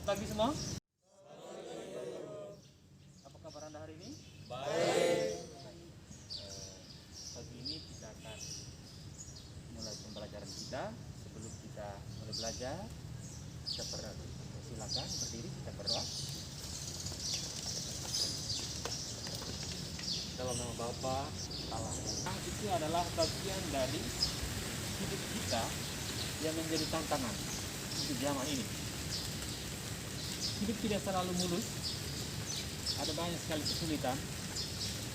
pagi semua. Apa kabar Anda hari ini? Baik. Pagi ini kita akan mulai pembelajaran kita. Sebelum kita mulai belajar, kita silakan berdiri, kita berdoa. Dalam nama Bapa, Allah. Itu adalah bagian dari hidup kita yang menjadi tantangan di zaman ini. Hidup tidak selalu mulus, ada banyak sekali kesulitan,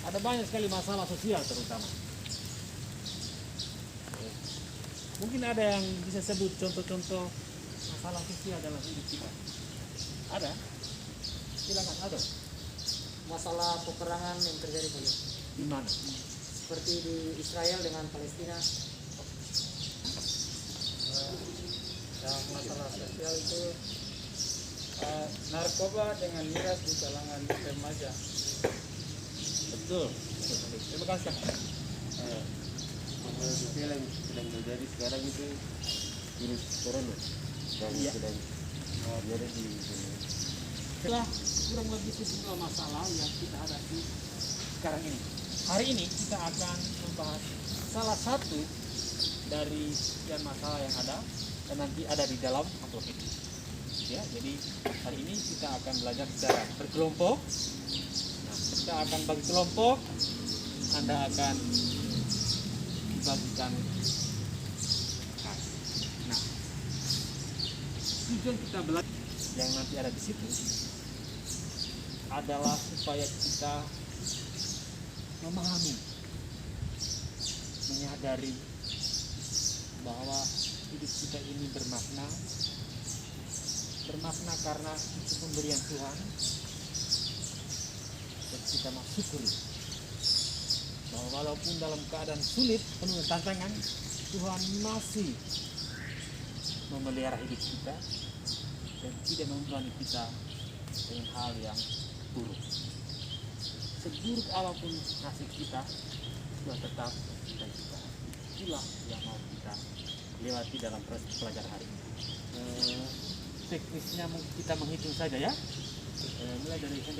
ada banyak sekali masalah sosial terutama. Mungkin ada yang bisa sebut contoh-contoh masalah sosial dalam hidup kita. Ada? Silakan, ada. Masalah peperangan yang terjadi Pak. Di mana? Seperti di Israel dengan Palestina. Yang masalah sosial itu narkoba dengan miras di kalangan remaja. Betul. Terima kasih. Masalah sosial yang sedang terjadi sekarang itu virus corona dan sedang berada di dunia. Setelah kurang lebih sejumlah masalah yang kita hadapi sekarang ini. Hari ini kita akan membahas salah satu dari sekian masalah yang ada dan nanti ada di dalam amplop itu. Ya, jadi hari ini kita akan belajar secara berkelompok. Nah, kita akan bagi kelompok. Anda akan dibagikan. Nah, tujuan kita belajar yang nanti ada di situ adalah supaya kita memahami, menyadari bahwa hidup kita ini bermakna karena itu pemberian Tuhan, dan kita bersyukur bahwa walaupun dalam keadaan sulit penuh tantangan, Tuhan masih memelihara hidup kita dan tidak membebani kita dengan hal yang buruk. Seburuk apapun nasib kita, sudah tetap kita juga. Itulah yang mau kita lewati dalam proses pelajaran hari ini. Teknisnya kita menghitung saja ya. Mulai dari 1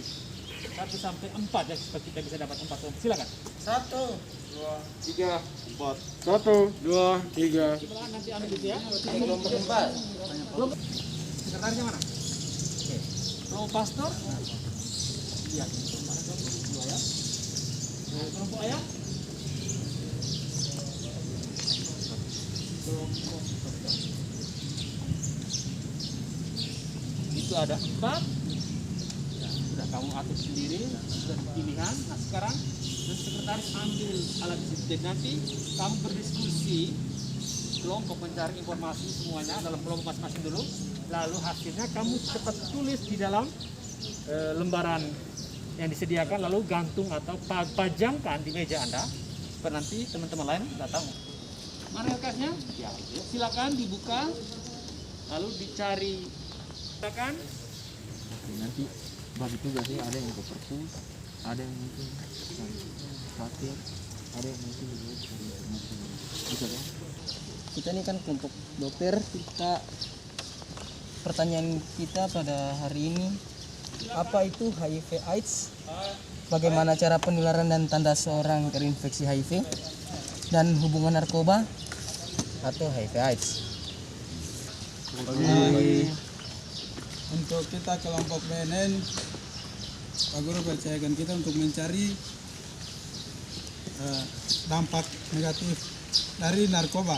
sampai 4 ya, supaya kita bisa dapat 4. Silakan. 1, 2, 3, 4, 1, 2, 3. Silakan nanti ambil itu ya. kelompok 4. Sekretarisnya mana? Oke. Kelompok pastor? Iya. Kelompok 2 ya. Kelompok ayah? Kelompok itu ada 4. Ya, sudah kamu atur sendiri, sudah pilihan. Nah sekarang dan sekretaris ambil alat disiplin, nanti kamu berdiskusi kelompok mencari informasi semuanya dalam kelompok masing-masing dulu, lalu hasilnya kamu cepat tulis di dalam lembaran yang disediakan, lalu gantung atau pajangkan di meja Anda supaya nanti teman-teman lain datang. Mana kertasnya? Ya, silakan dibuka, lalu dicari. Silakan. Nanti bagi tugasnya ada yang ke perpus, ada yang mungkin khawatir, ada yang mungkin informasi. Bisa kan? Kita ini kan kelompok dokter. Pertanyaan kita pada hari ini, apa itu HIV/AIDS? Bagaimana cara penularan dan tanda seorang terinfeksi HIV? Dan hubungan narkoba atau HIV/AIDS? Untuk kita kelompok BNN, Pak Guru percayakan kita untuk mencari dampak negatif dari narkoba.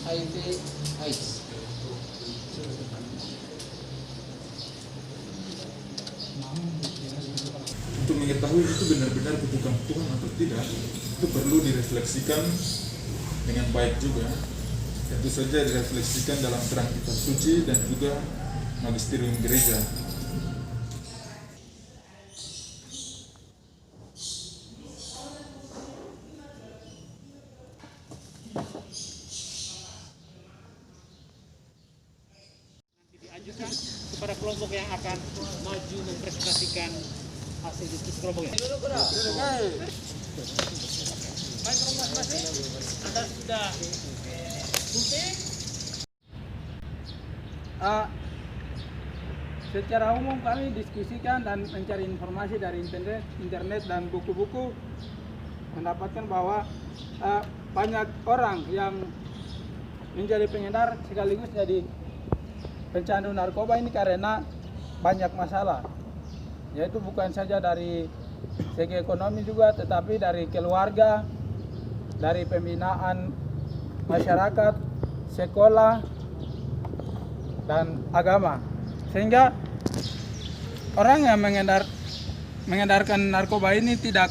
HIV/AIDS. Untuk mengetahui itu benar-benar butuhkan Tuhan atau tidak, itu perlu direfleksikan dengan baik juga. Tentu saja direfleksikan dalam terang kitab suci dan juga magisterium gereja. Diajukan kepada kelompok kelompok yang akan maju mempresentasikan hasil diskusi kelompoknya. Baik kelompok masing-masing, Anda sudah suntik. Secara umum kami diskusikan dan mencari informasi dari internet dan buku-buku, mendapatkan bahwa banyak orang yang menjadi pengedar sekaligus jadi pencandu narkoba ini karena banyak masalah, yaitu bukan saja dari segi ekonomi juga, tetapi dari keluarga, dari pembinaan masyarakat, sekolah, dan agama. Sehingga orang yang mengedarkan narkoba ini tidak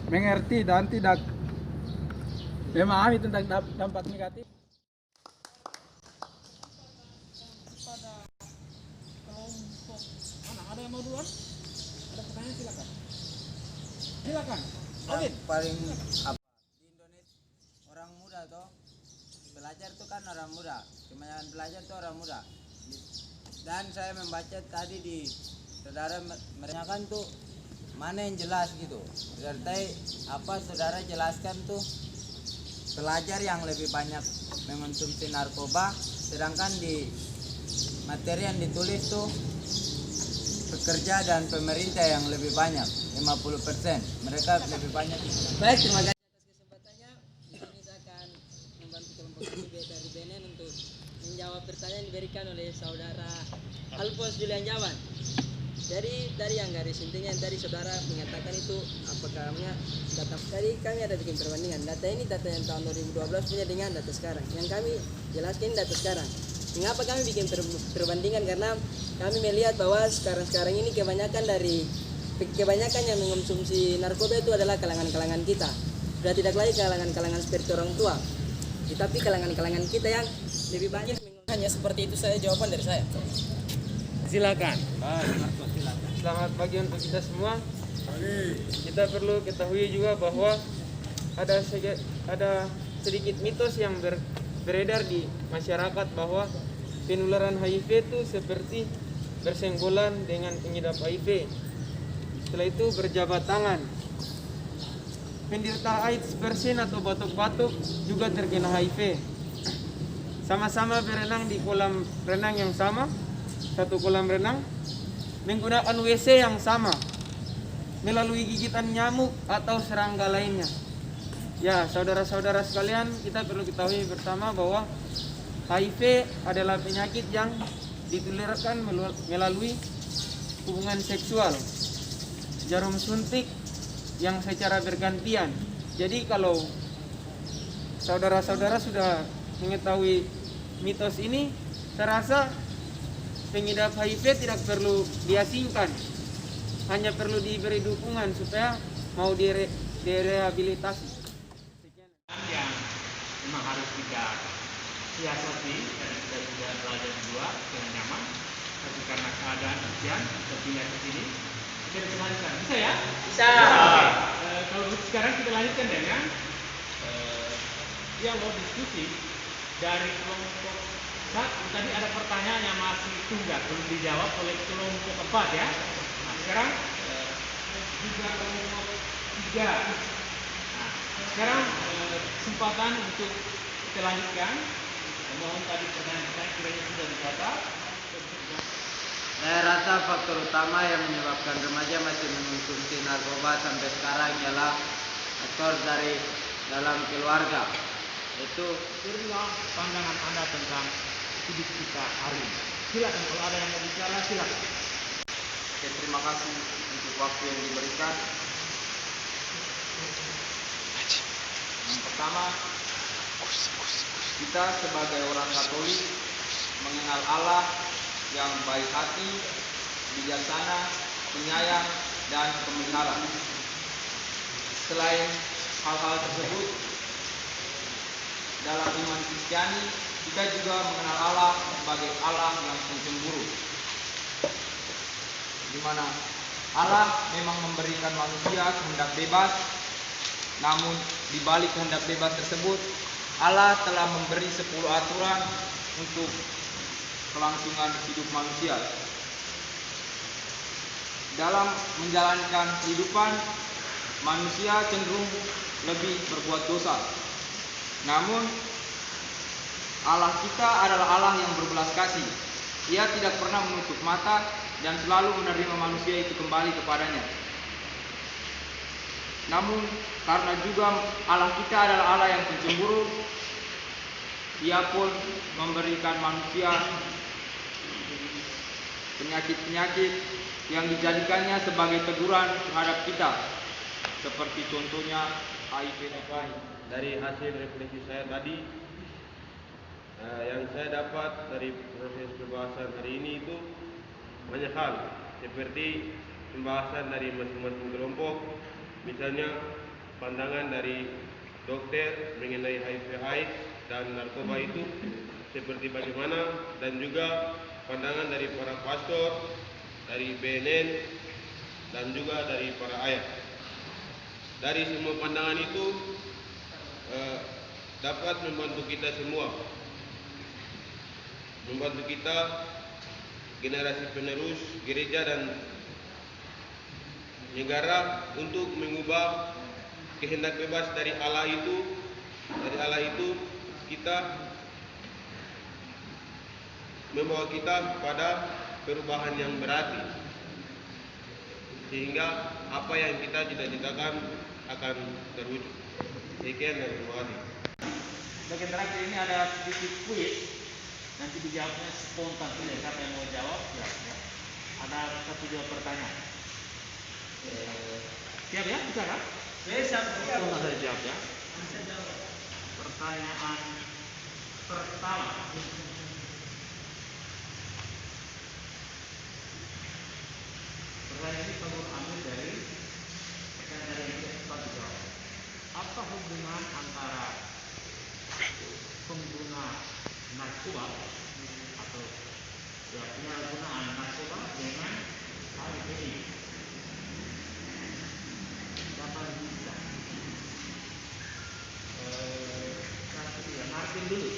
mengerti dan tidak memahami tentang dampak negatif. Pada kelompok mana? Ada yang mau duluan? Ada pertanyaan, silakan. Silakan. Alvin. Paling apa di Indonesia orang muda toh belajar tuh kan orang muda, kebanyakan belajar tuh orang muda. Dan saya membaca tadi di saudara mereka kan tuh mana yang jelas gitu, berarti apa saudara jelaskan tuh pelajar yang lebih banyak mengonsumsi narkoba, sedangkan di materi yang ditulis tuh pekerja dan pemerintah yang lebih banyak 50%, mereka lebih banyak. Baik, terima kasih atas kesempatannya. Di sini saya akan membantu kelompok ini dari BNN untuk menjawab pertanyaan yang diberikan oleh saudara Alphonse Julian Jawan. Jadi dari yang garis intinya yang tadi saudara mengatakan itu apakah data tadi kami ada bikin perbandingan. Data ini data yang tahun 2012 punya dengan data sekarang. Yang kami jelaskan ini data sekarang. Mengapa kami bikin perbandingan? Karena kami melihat bahwa sekarang ini kebanyakan yang mengonsumsi narkoba itu adalah kalangan-kalangan kita. Sudah tidak lagi kalangan-kalangan seperti orang tua, tetapi kalangan-kalangan kita yang lebih banyak. Hanya seperti itu saja jawaban dari saya. Silakan. Selamat pagi untuk kita semua. Kita perlu ketahui juga bahwa ada sedikit mitos yang beredar di masyarakat bahwa penularan HIV itu seperti bersenggolan dengan pengidap HIV. Setelah itu berjabat tangan. Penderita AIDS bersin atau batuk-batuk juga terkena HIV. Sama-sama berenang di kolam renang yang sama, satu kolam renang, menggunakan WC yang sama, melalui gigitan nyamuk atau serangga lainnya. Ya, saudara-saudara sekalian, kita perlu ketahui bersama bahwa HIV adalah penyakit yang ditularkan melalui hubungan seksual, jarum suntik yang secara bergantian. Jadi kalau saudara-saudara sudah mengetahui mitos ini, saya rasa pengidap HIV tidak perlu diasingkan, hanya perlu diberi dukungan supaya mau direhabilitasi. Yang memang harus kita siasati dan kita juga belajar berdua dengan nyaman, tapi karena keadaan ujian terpilih ke sini kita dilanjutkan. Bisa ya? Bisa. Kalau sekarang kita lanjutkan dengan dialog diskusi dari kelompok satu. Tadi ada pertanyaan yang masih tunggal belum dijawab oleh kelompok 4 ya. Nah, sekarang juga kelompok 3. Nah, sekarang kesempatan untuk kita lanjutkan. Mohon tadi pertanyaan-pertanyaan kiranya sudah dicatat. Saya rasa faktor utama yang menyebabkan remaja masih mengonsumsi narkoba sampai sekarang ialah faktor dari dalam keluarga. Itu berilah pandangan Anda tentang hidup kita hari ini. Silakan, kalau ada yang mau bicara silakan. Oke, terima kasih untuk waktu yang diberikan. Yang pertama, kita sebagai orang Katolik mengenal Allah yang baik hati, bijaksana, penyayang, dan pemeliharaan. Selain hal-hal tersebut, dalam iman Kristiani, kita juga mengenal Allah sebagai Allah yang pencemburu, di mana Allah memang memberikan manusia kehendak bebas, namun di balik kehendak bebas tersebut, Allah telah memberi 10 aturan untuk kelangsungan hidup manusia. Dalam menjalankan kehidupan, manusia cenderung lebih berbuat dosa. Namun, Allah kita adalah Allah yang berbelas kasih. Ia tidak pernah menutup mata dan selalu menerima manusia itu kembali kepadanya. Namun, karena juga Allah kita adalah Allah yang pencemburu, Ia pun memberikan manusia penyakit-penyakit yang dijadikannya sebagai teguran terhadap kita, seperti contohnya HIV. Dari hasil refleksi saya tadi, yang saya dapat dari proses pembahasan hari ini itu banyak hal, seperti pembahasan dari masing-masing kelompok, misalnya pandangan dari dokter mengenai HIV/AIDS dan narkoba itu seperti bagaimana, dan juga pandangan dari para pastor, dari BNN, dan juga dari para ayah. Dari semua pandangan itu dapat membantu kita semua, membantu kita generasi penerus gereja dan negara untuk mengubah kehendak bebas dari Allah itu. Dari Allah itu kita membawa kita pada perubahan yang berarti, sehingga apa yang kita cita-citakan akan terwujud. Sekian dan terima kasih. Bagian terakhir ini ada sedikit kuis. Nanti dijawabnya spontan saja. Siapa yang mau jawab? Ya. Ada 1-2 pertanyaan. Siap ya? Bisa kan? Siap. Spontan saja jawab ya. Pertanyaan pertama. Pertanyaan ini kamu ambil dari pertanyaan dari cepat dijawab. Apa hubungan antara pengguna narkoba atau penyalahgunaan narkoba dengan HIV? Siapa yang bisa? Martin dulu.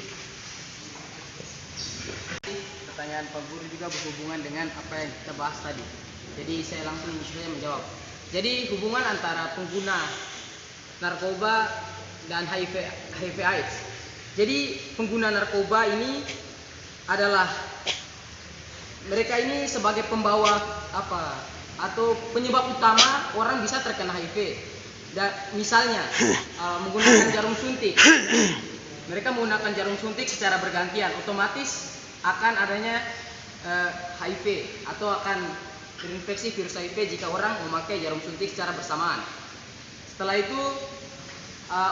Pertanyaan Pak Guru juga berhubungan dengan apa yang kita bahas tadi. Jadi saya langsung saja menjawab. Jadi hubungan antara pengguna narkoba dan HIV/AIDS. Jadi pengguna narkoba ini adalah mereka ini sebagai pembawa atau penyebab utama orang bisa terkena HIV. Dan misalnya menggunakan jarum suntik. Mereka menggunakan jarum suntik secara bergantian, otomatis akan adanya HIV atau akan terinfeksi virus HIV jika orang memakai jarum suntik secara bersamaan. Setelah itu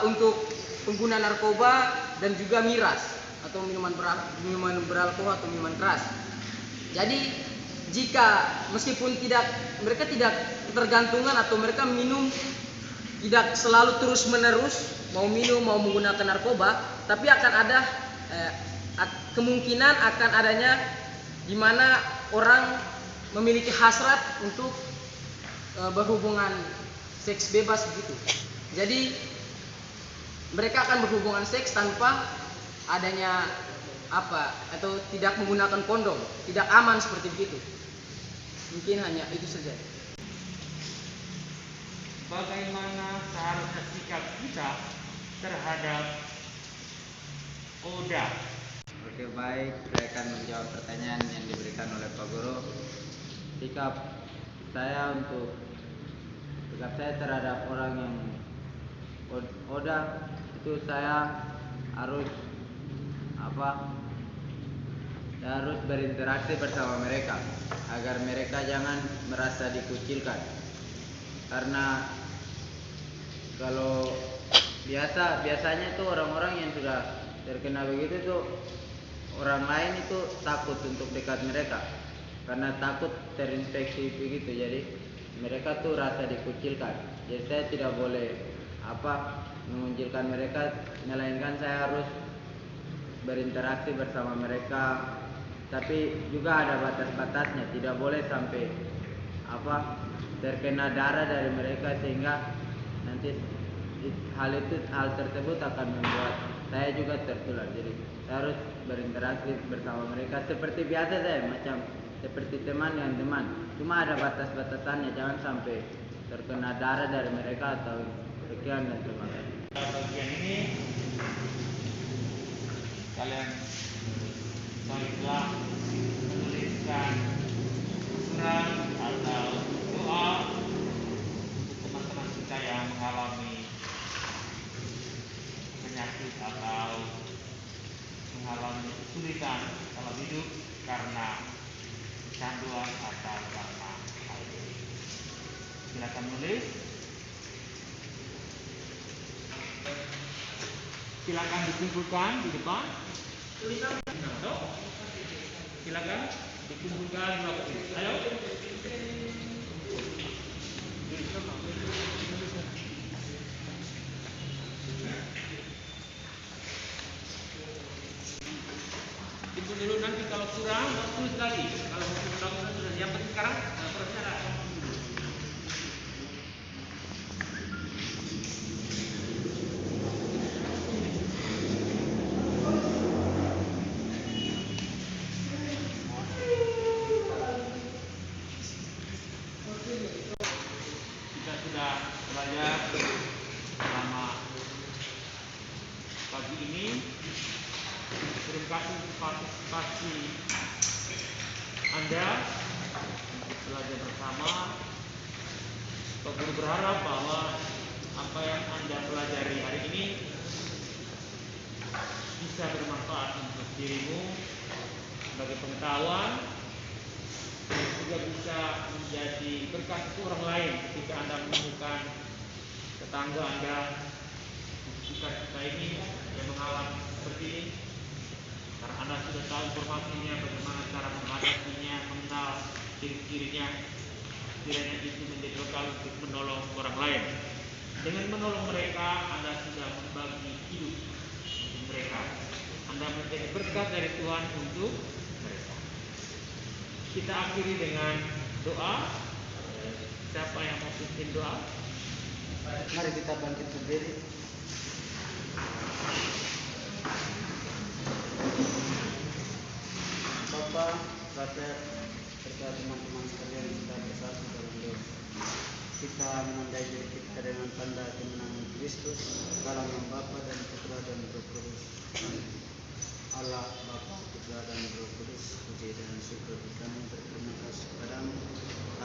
untuk pengguna narkoba dan juga miras atau minuman beralkohol atau minuman keras. Jadi jika meskipun mereka tidak ketergantungan atau mereka minum tidak selalu terus menerus mau minum mau menggunakan narkoba, tapi akan ada kemungkinan akan adanya di mana orang memiliki hasrat untuk berhubungan seks bebas begitu. Jadi mereka akan berhubungan seks tanpa adanya atau tidak menggunakan kondom, tidak aman seperti begitu. Mungkin hanya itu saja. Bagaimana seharusnya sikap kita terhadap ODA? Oke, baik, saya akan menjawab pertanyaan yang diberikan oleh Pak Guru. Sikap saya terhadap orang yang ODA itu saya harus berinteraksi bersama mereka agar mereka jangan merasa dikucilkan. Karena kalau biasanya itu orang-orang yang sudah terkena begitu tuh orang lain itu takut untuk dekat mereka karena takut terinfeksi begitu. Jadi mereka tuh rasa dikucilkan. Jadi saya tidak boleh mengucilkan mereka, melainkan saya harus berinteraksi bersama mereka. Tapi juga ada batas-batasnya, tidak boleh sampai terkena darah dari mereka sehingga nanti hal tersebut akan membuat saya juga tertular. Jadi saya harus berinteraksi bersama mereka seperti biasa saya, macam seperti teman dengan teman. Cuma ada batas-batasannya, jangan sampai terkena darah dari mereka atau sekian dan terima kasih. Bagian ini kalian baiklah menuliskan surat atau doa untuk teman-teman kita yang mengalami penyakit atau mengalami kesulitan dalam hidup karena kecanduan atau karena HIV. Silakan menulis. Silakan dikumpulkan di depan. Silakan dikumpulkan di depan. Ayo. Timbul dulu, nanti kalau kurang tulis lagi. Kalau sudah yang penting sekarang prosesnya ada. Kita sudah belajar selama pagi ini. Terima kasih untuk partisipasi Anda untuk belajar bersama. Pak Guru berharap bahwa apa yang Anda pelajari hari ini bisa bermanfaat untuk dirimu sebagai pengetahuan, dan juga bisa menjadi berkat untuk orang lain ketika Anda menemukan tetangga Anda di sekitar kita ini yang mengalami seperti ini. Karena Anda sudah tahu informasinya, bagaimana cara menghadapinya, mengenal ciri-cirinya, kiranya itu menjadi bekal untuk menolong orang lain. Dengan menolong mereka, Anda sudah membagi hidup untuk mereka. Anda menjadi berkat dari Tuhan untuk mereka. Kita akhiri dengan doa. Siapa yang mau pimpin doa? Mari kita bangkit berdiri. Bapak, Brother, serta teman-teman sekalian, kita bersatu dalam doa. Kita menandai diri kita dengan tanda kemenangan Kristus dalam nama Bapa dan Putra dan Roh Kudus. Allah Bapa, Putra dan Roh Kudus, puji dan syukur kami berterima kasih kepadamu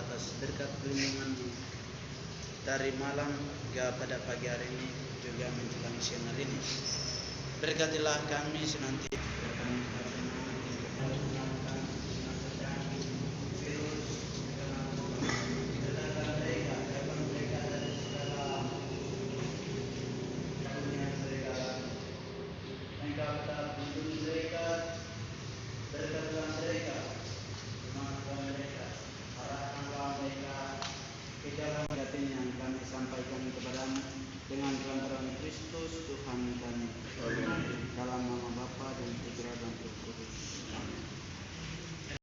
atas berkat perlindungan-Mu dari malam hingga pada pagi hari ini juga menjelang siang hari ini. Berkatilah kami senantiasa. Yang kami sampaikan kepadamu dengan perantaraan Kristus Tuhan kami. Dalam nama Bapa dan Putra